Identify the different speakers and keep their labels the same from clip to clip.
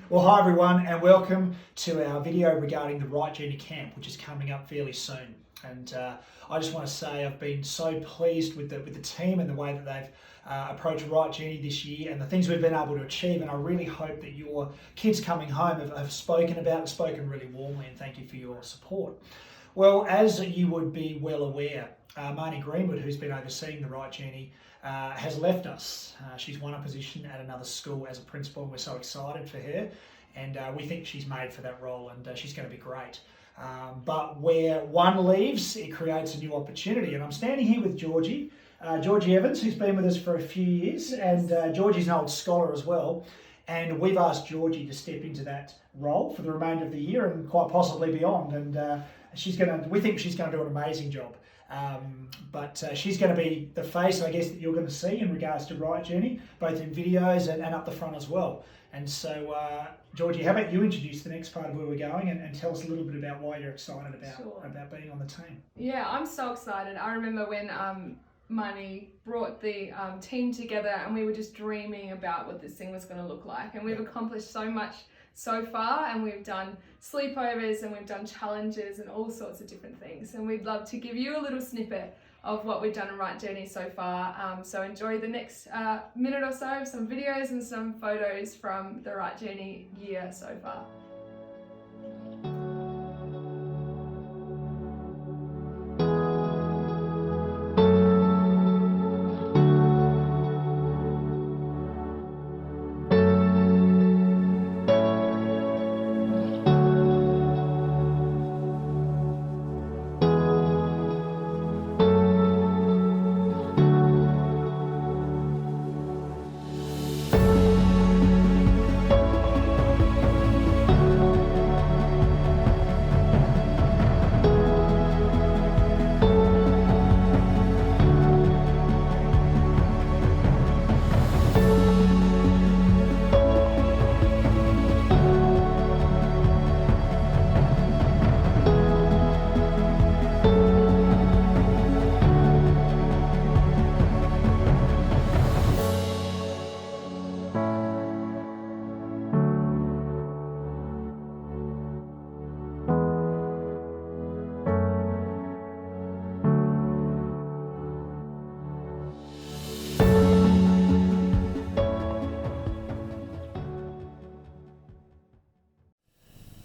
Speaker 1: Well, hi everyone, and welcome to our video regarding the Right Journey Camp, which is coming up fairly soon. And I just want to say I've been so pleased with the team and the way that they've approached Right Journey this year and the things we've been able to achieve. And I really hope that your kids coming home have spoken really warmly, and thank you for your support. Well, as you would be well aware, Marnie Greenwood, who's been overseeing the Right Journey, has left us. She's won a position at another school as a principal, and we're so excited for her. And we think she's made for that role, and she's going to be great. But where one leaves, it creates a new opportunity. And I'm standing here with Georgie Evans, who's been with us for a few years, and Georgie's an old scholar as well. And we've asked Georgie to step into that role for the remainder of the year and quite possibly beyond. And we think she's going to do an amazing job. But she's going to be the face, I guess, that you're going to see in regards to Right Journey, both in videos and up the front as well. And so, Georgie, how about you introduce the next part of where we're going and tell us a little bit about why you're excited about being on the team.
Speaker 2: Yeah, I'm so excited. I remember when Marnie brought the team together and we were just dreaming about what this thing was going to look like. And we've accomplished so much so far, and we've done sleepovers and we've done challenges and all sorts of different things. And we'd love to give you a little snippet of what we've done in Right Journey so far. So enjoy the next minute or so of some videos and some photos from the Right Journey year so far.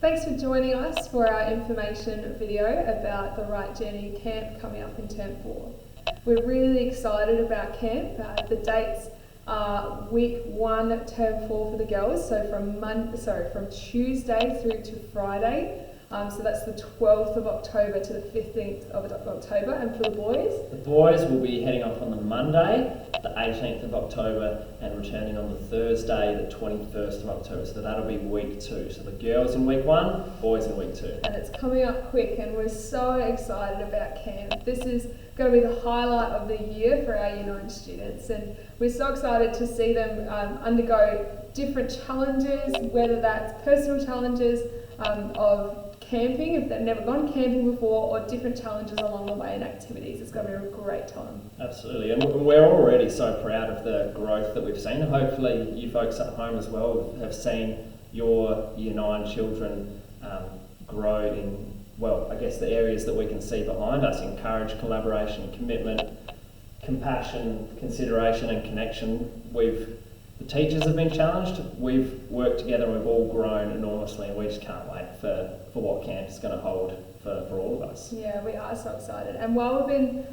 Speaker 2: Thanks for joining us for our information video about the Right Journey Camp coming up in Term 4. We're really excited about camp. The dates are week 1, Term 4 for the girls, so from Tuesday through to Friday. So that's the 12th of October to the 15th of October. And for the boys?
Speaker 3: The boys will be heading off on the Monday, the 18th of October, and returning on the Thursday, the 21st of October. So that'll be week 2. So the girls in week 1, boys in week 2.
Speaker 2: And it's coming up quick, and we're so excited about camp. This is going to be the highlight of the year for our Year 9 students, and we're so excited to see them undergo different challenges, whether that's personal challenges of camping, if they've never gone camping before, or different challenges along the way and activities. It's going to be a great time.
Speaker 3: Absolutely, and we're already so proud of the growth that we've seen. Hopefully you folks at home as well have seen your Year 9 children grow in, well, I guess the areas that we can see behind us: encourage collaboration, commitment, compassion, consideration and connection. The teachers have been challenged, we've worked together and we've all grown enormously, and we just can't wait for what camp is going to hold for all of us.
Speaker 2: Yeah, we are so excited. And while we've been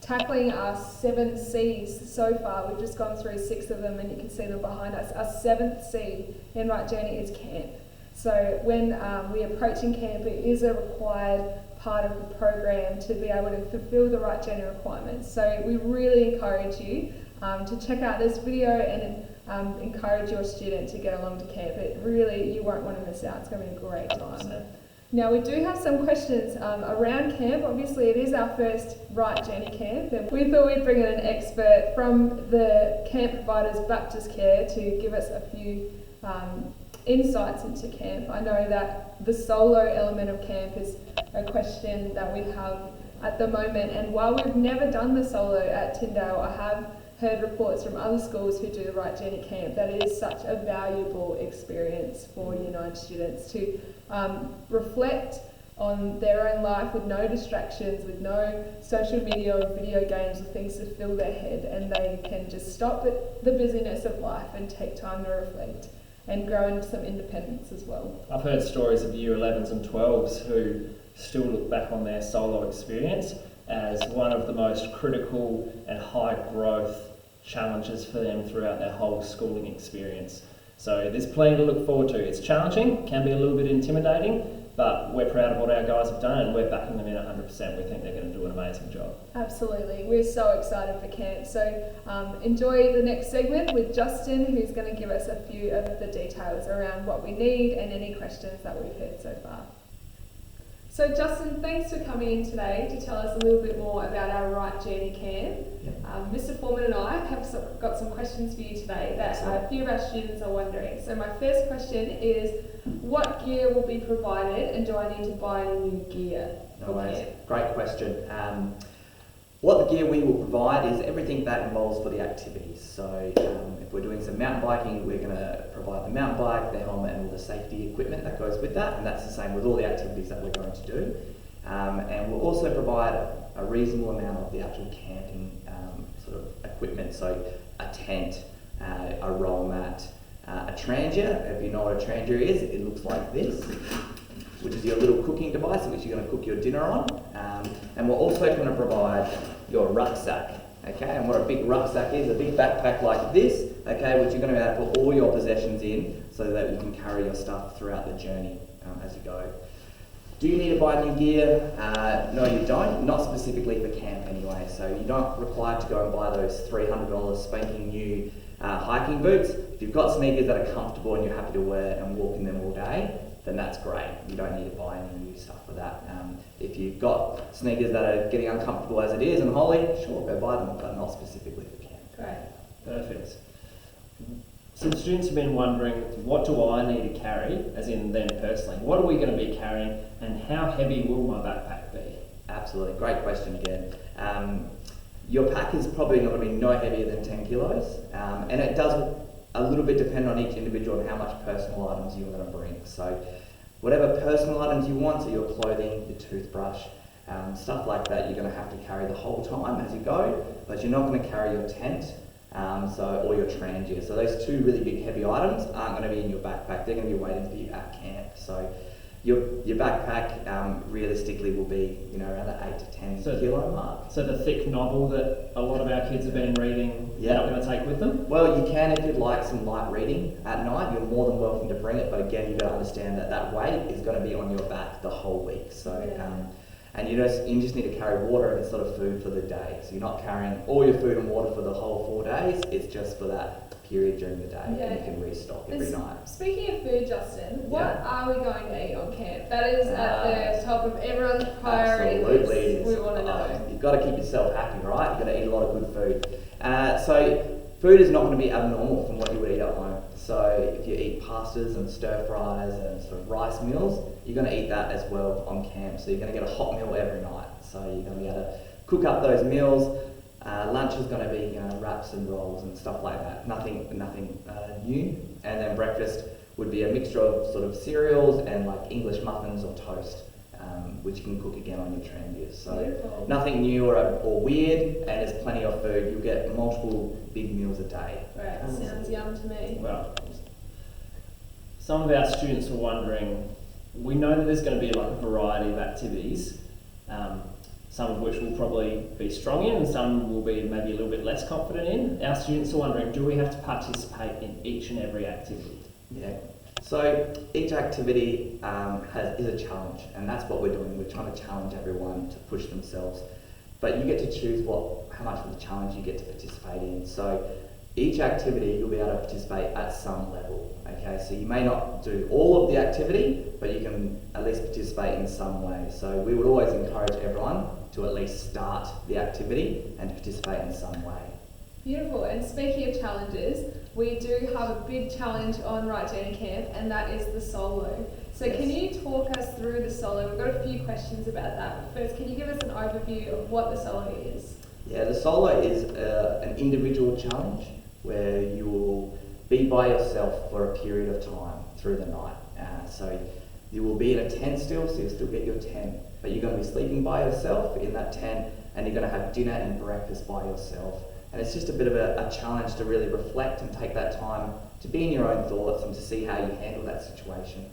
Speaker 2: tackling our 7 C's so far, we've just gone through 6 of them and you can see them behind us. Our 7th C in Right Journey is camp. So when we're approaching camp, it is a required part of the program to be able to fulfill the Right Journey requirements. So we really encourage you to check out this video and encourage your student to get along to camp. You won't want to miss out. It's going to be a great time. Now we do have some questions around camp. Obviously it is our first Right Journey camp, and we thought we'd bring in an expert from the Camp Providers Baptist Care to give us a few insights into camp. I know that the solo element of camp is a question that we have at the moment, and while we've never done the solo at Tyndale, I have heard reports from other schools who do the Right Journey Camp that it is such a valuable experience for Year 9 students to reflect on their own life with no distractions, with no social media or video games or things to fill their head, and they can just stop the busyness of life and take time to reflect and grow into some independence as well.
Speaker 3: I've heard stories of Year 11s and 12s who still look back on their solo experience as one of the most critical and high growth challenges for them throughout their whole schooling experience. So there's plenty to look forward to. It's challenging, can be a little bit intimidating, but we're proud of what our guys have done and we're backing them in 100%. We think they're going to do an amazing job.
Speaker 2: Absolutely. We're so excited for camp. So enjoy the next segment with Justin, who's going to give us a few of the details around what we need and any questions that we've heard so far. So Justin, thanks for coming in today to tell us a little bit more about our Right Journey Camp. Mr. Foreman and I have got some questions for you today that a few of our students are wondering. So my first question is, what gear will be provided and do I need to buy any new gear for camp?
Speaker 4: Great question. What the gear we will provide is everything that involves for the activities. So if we're doing some mountain biking, we're going to provide the mountain bike, the helmet and all the safety equipment that goes with that, and that's the same with all the activities that we're going to do. And we'll also provide a reasonable amount of the actual camping sort of equipment, so a tent, a roll mat, a trangia. If you know what a trangia is, it looks like this, which is your little cooking device in which you're going to cook your dinner on. And we're also going to provide your rucksack, okay? And what a big rucksack is, a big backpack like this, okay, which you're going to be able to put all your possessions in so that you can carry your stuff throughout the journey as you go. Do you need to buy new gear? No, you don't, not specifically for camp anyway. So you're not required to go and buy those $300 spanking new hiking boots. If you've got sneakers that are comfortable and you're happy to wear and walk in them all day, then that's great. You don't need to buy any new stuff for that. If you've got sneakers that are getting uncomfortable as it is and holly, sure, go buy them, but not specifically for camp.
Speaker 2: Great.
Speaker 3: Perfect. Some students have been wondering, what do I need to carry, as in them personally? What are we going to be carrying and how heavy will my backpack be?
Speaker 4: Absolutely, great question again. Your pack is probably not going to be no heavier than 10 kilos, and it does a little bit depend on each individual and how much personal items you're going to bring. So whatever personal items you want, so your clothing, your toothbrush, stuff like that, you're going to have to carry the whole time as you go, but you're not going to carry your tent or your trangia. So those two really big heavy items aren't going to be in your backpack, they're going to be waiting for you at camp. So your backpack realistically will be, around the 8 to 10 kilo mark.
Speaker 3: So the thick novel that a lot of our kids have been reading,
Speaker 4: Yeah.
Speaker 3: they're not going to take with them?
Speaker 4: Well, you can if you'd like some light reading at night. You're more than welcome to bring it, but again, you've got to understand that weight is going to be on your back the whole week. So, and you just need to carry water and sort of food for the day. So you're not carrying all your food and water for the whole 4 days. It's just for that period during the day, and you can restock every night.
Speaker 2: Speaking of food, Justin, what are we going to eat on camp? That is at the top of everyone's priority list. We want to know.
Speaker 4: You've got to keep yourself happy, right? You've got to eat a lot of good food. So food is not going to be abnormal from what you would eat at home. So if you eat pastas and stir fries and sort of rice meals, you're going to eat that as well on camp. So you're going to get a hot meal every night. So you're going to be able to cook up those meals. Lunch is going to be wraps and rolls and stuff like that. Nothing new. And then breakfast would be a mixture of sort of cereals and like English muffins or toast, which you can cook again on your trangias. So
Speaker 2: Beautiful.
Speaker 4: Nothing new or weird, and there's plenty of food. You'll get multiple big meals a day.
Speaker 2: Right, sounds yum to me.
Speaker 3: Well, some of our students were wondering, we know that there's going to be like a variety of activities, some of which we'll probably be strong in and some will be maybe a little bit less confident in. Our students are wondering, do we have to participate in each and every activity?
Speaker 4: Yeah. So each activity is a challenge, and that's what we're doing. We're trying to challenge everyone to push themselves. But you get to choose how much of the challenge you get to participate in. So each activity you'll be able to participate at some level. Okay, so you may not do all of the activity, but you can at least participate in some way. So we would always encourage everyone to at least start the activity and participate in some way.
Speaker 2: Beautiful. And speaking of challenges, we do have a big challenge on Right Journey Camp, and that is the solo. So
Speaker 4: Yes.
Speaker 2: Can you talk us through the solo? We've got a few questions about that. But first, can you give us an overview of what the solo is?
Speaker 4: Yeah, the solo is an individual challenge where you will be by yourself for a period of time through the night. So you will be in a tent still, so you'll still get your tent, but you're going to be sleeping by yourself in that tent, and you're going to have dinner and breakfast by yourself. And it's just a bit of a challenge to really reflect and take that time to be in your own thoughts and to see how you handle that situation.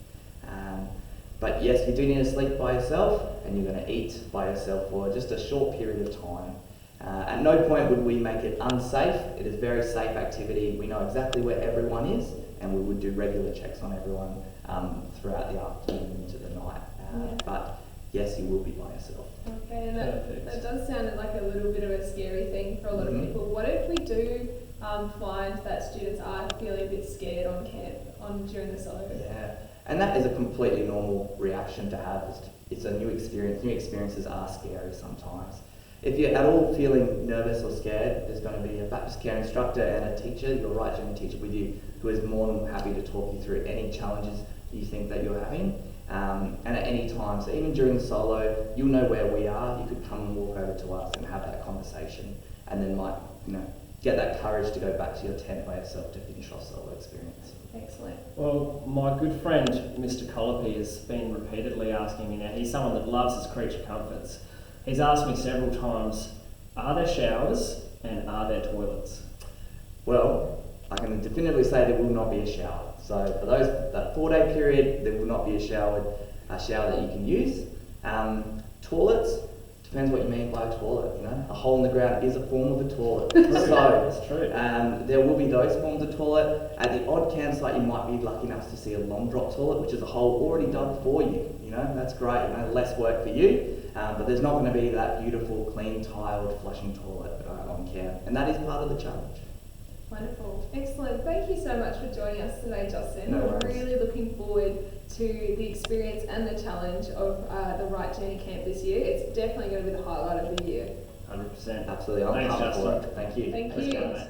Speaker 4: But yes, you do need to sleep by yourself, and you're going to eat by yourself for just a short period of time. At no point would we make it unsafe. It is a very safe activity. We know exactly where everyone is, and we would do regular checks on everyone throughout the afternoon into the night. But yes, you will be by yourself.
Speaker 2: Okay, and that does sound like a little bit of a scary thing for a lot of people. What if we do find that students are feeling a bit scared on camp during the solo?
Speaker 4: Yeah, and that is a completely normal reaction to have. It's a new experience. New experiences are scary sometimes. If you're at all feeling nervous or scared, there's going to be a Baptist Care instructor and a teacher, your Right Journey teacher, with you, who is more than happy to talk you through any challenges you think that you're having. And at any time, so even during the solo, you'll know where we are. You could come and walk over to us and have that conversation, and then might, get that courage to go back to your tent by yourself to finish off solo experience.
Speaker 2: Excellent.
Speaker 3: Well, my good friend, Mr. Colopy, has been repeatedly asking me now. He's someone that loves his creature comforts. He's asked me several times, are there showers and are there toilets?
Speaker 4: Well, I can definitively say there will not be a shower. So for that 4-day period, there will not be a shower that you can use. Toilets, depends what you mean by a toilet. A hole in the ground is a form of a toilet.
Speaker 3: That's true.
Speaker 4: There will be those forms of toilet. At the odd campsite, you might be lucky enough to see a long drop toilet, which is a hole already dug for you. That's great. Less work for you. But there's not going to be that beautiful, clean, tiled, flushing toilet on camp, and that is part of the challenge.
Speaker 2: Wonderful. Excellent. Thank you so much for joining us today, Justin.
Speaker 4: No
Speaker 2: We're
Speaker 4: worries.
Speaker 2: really looking forward to the experience and the challenge of the Right Journey Camp this year. It's definitely going to be the highlight of the year.
Speaker 3: 100%.
Speaker 4: Absolutely. I'm
Speaker 3: Thanks,
Speaker 4: pumped for
Speaker 3: Justin.
Speaker 4: it. Thank you.
Speaker 2: Thank
Speaker 3: Let's
Speaker 2: you.
Speaker 3: go, mate.